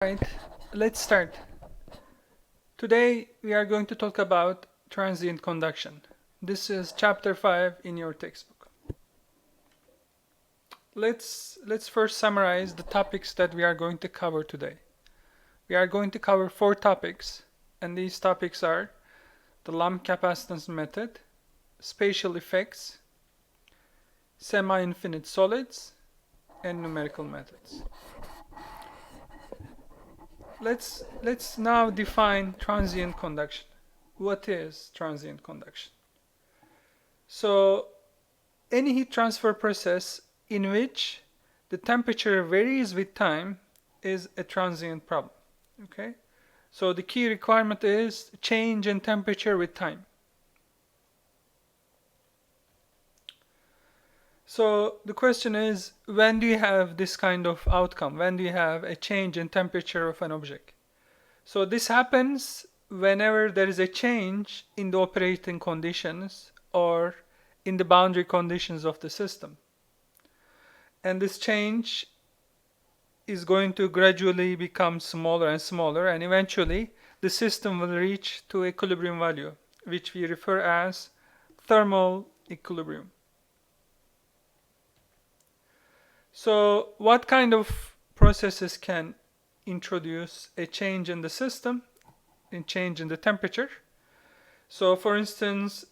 Right, let's start. Today we are going to talk about transient conduction. This is chapter 5 in your textbook. Let's first summarize the topics that we are going to cover today. We are going to cover 4 topics, and these topics are the lump capacitance method, spatial effects, semi-infinite solids, and numerical methods. Let's now define transient conduction. What is transient conduction? So, any heat transfer process in which the temperature varies with time is a transient problem. Okay? So the key requirement is change in temperature with time. So the question is, when do you have this kind of outcome? When do you have a change in temperature of an object? So this happens whenever there is a change in the operating conditions or in the boundary conditions of the system. And this change is going to gradually become smaller and smaller, and eventually the system will reach to equilibrium value, which we refer as thermal equilibrium. So what kind of processes can introduce a change in the system, a change in the temperature? So for instance,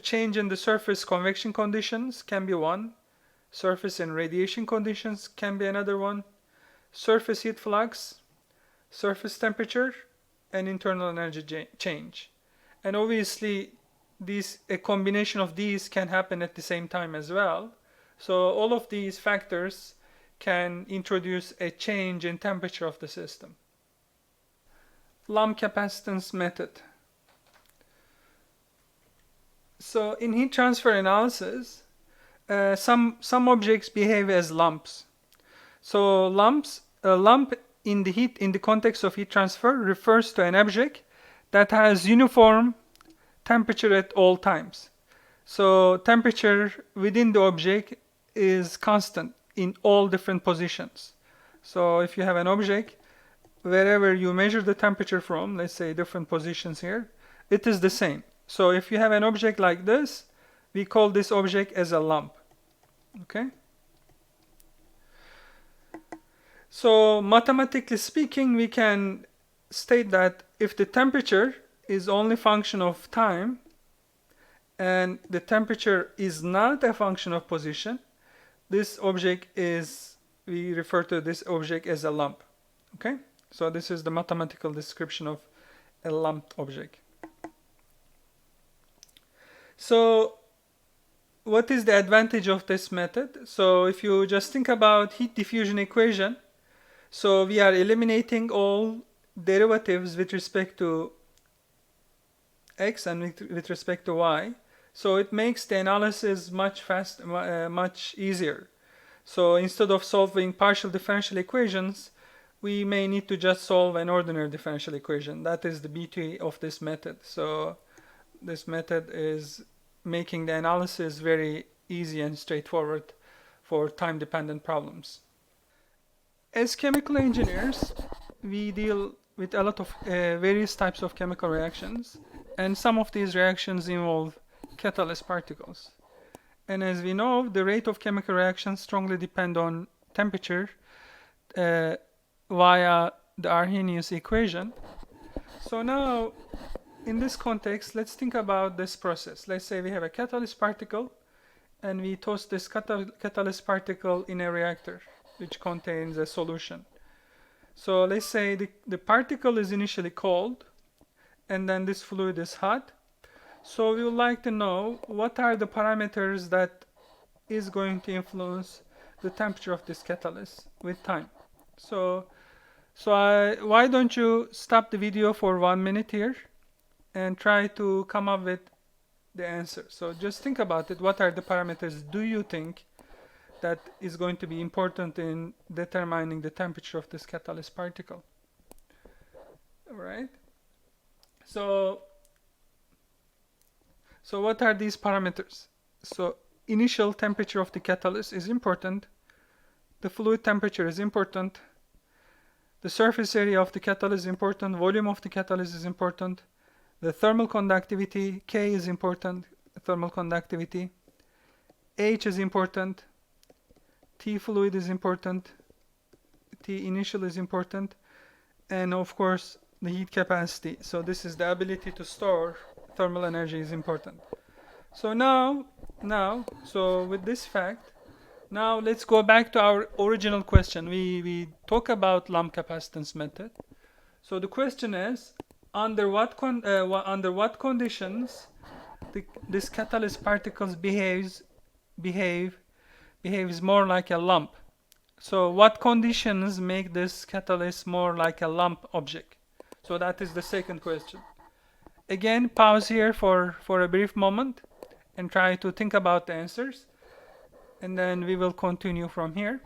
change in the surface convection conditions can be one. Surface and radiation conditions can be another one. Surface heat flux, surface temperature, and internal energy change. And obviously, a combination of these can happen at the same time as well. So all of these factors can introduce a change in temperature of the system. Lump capacitance method. So in heat transfer analysis, some objects behave as lumps. So a lump in the context of heat transfer refers to an object that has uniform temperature at all times. So temperature within the object is constant in all different positions. So if you have an object, wherever you measure the temperature from, let's say different positions here, it is the same. So if you have an object like this, we call this object as a lump. Okay? So mathematically speaking, we can state that if the temperature is only function of time and the temperature is not a function of position, we refer to this object as a lump. Okay? So this is the mathematical description of a lumped object. So what is the advantage of this method? So if you just think about heat diffusion equation, so we are eliminating all derivatives with respect to x and with respect to y. So it makes the analysis much easier. So instead of solving partial differential equations, we may need to just solve an ordinary differential equation. That is the beauty of this method. So this method is making the analysis very easy and straightforward for time-dependent problems. As chemical engineers, we deal with a lot of various types of chemical reactions, and some of these reactions involve catalyst particles. And as we know, the rate of chemical reactions strongly depend on temperature via the Arrhenius equation. So now, in this context, let's think about this process. Let's say we have a catalyst particle, and we toast this catalyst particle in a reactor, which contains a solution. So let's say the particle is initially cold, and then this fluid is hot. So we would like to know what are the parameters that is going to influence the temperature of this catalyst with time. So why don't you stop the video for 1 minute here and try to come up with the answer. So just think about it. What are the parameters do you think that is going to be important in determining the temperature of this catalyst particle? All right. So what are these parameters? So initial temperature of the catalyst is important. The fluid temperature is important. The surface area of the catalyst is important, volume of the catalyst is important, the thermal conductivity, K is important, thermal conductivity, H is important, T fluid is important, T initial is important, and of course the heat capacity. So this is the ability to store thermal energy is important. So now, so with this fact, now let's go back to our original question. We talk about lump capacitance method. So the question is, under what conditions this catalyst particles behaves more like a lump? So what conditions make this catalyst more like a lump object? So that is the second question. Again, pause here for a brief moment and try to think about the answers, and then we will continue from here.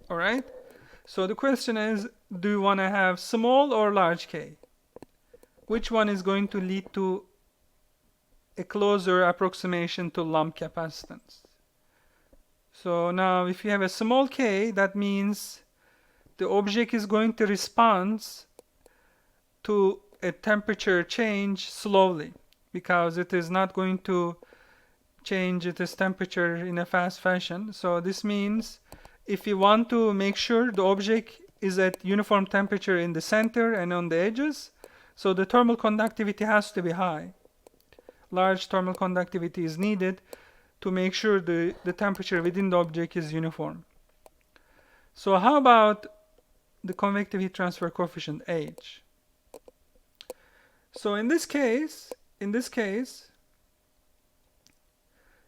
All right? So the question is, do you want to have small or large K? Which one is going to lead to a closer approximation to lump capacitance? So now if you have a small K, that means the object is going to respond to a temperature change slowly, because it is not going to change its temperature in a fast fashion. So this means if you want to make sure the object is at uniform temperature in the center and on the edges, so the thermal conductivity has to be high. Large thermal conductivity is needed to make sure the temperature within the object is uniform. So how about the convective heat transfer coefficient, H? So in this case,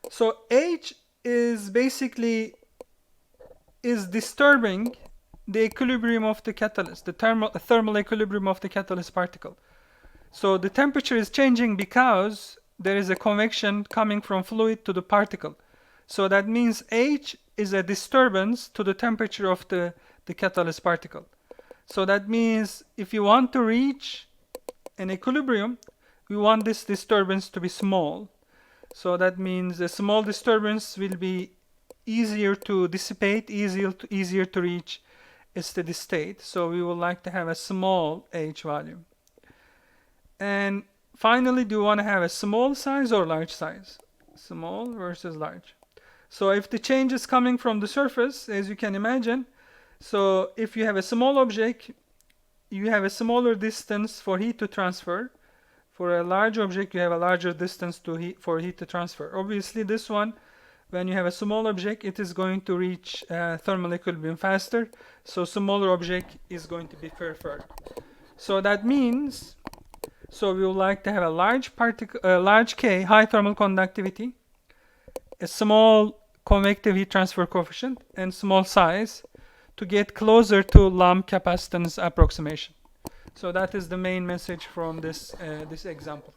so H is basically disturbing the equilibrium of the catalyst, the thermal equilibrium of the catalyst particle. So the temperature is changing because there is a convection coming from fluid to the particle. So that means H is a disturbance to the temperature of the catalyst particle. So that means if you want to reach an equilibrium, we want this disturbance to be small. So that means a small disturbance will be easier to dissipate, easier to reach a steady state. So we would like to have a small H value. And finally, do you want to have a small size or large size? Small versus large. So if the change is coming from the surface, as you can imagine, so if you have a small object, you have a smaller distance for heat to transfer. For a large object, you have a larger distance for heat to transfer. Obviously, this one, when you have a small object, it is going to reach thermal equilibrium faster. So smaller object is going to be preferred. So that means, so we would like to have a large K, high thermal conductivity, a small convective heat transfer coefficient, and small size to get closer to lump capacitance approximation. So that is the main message from this example.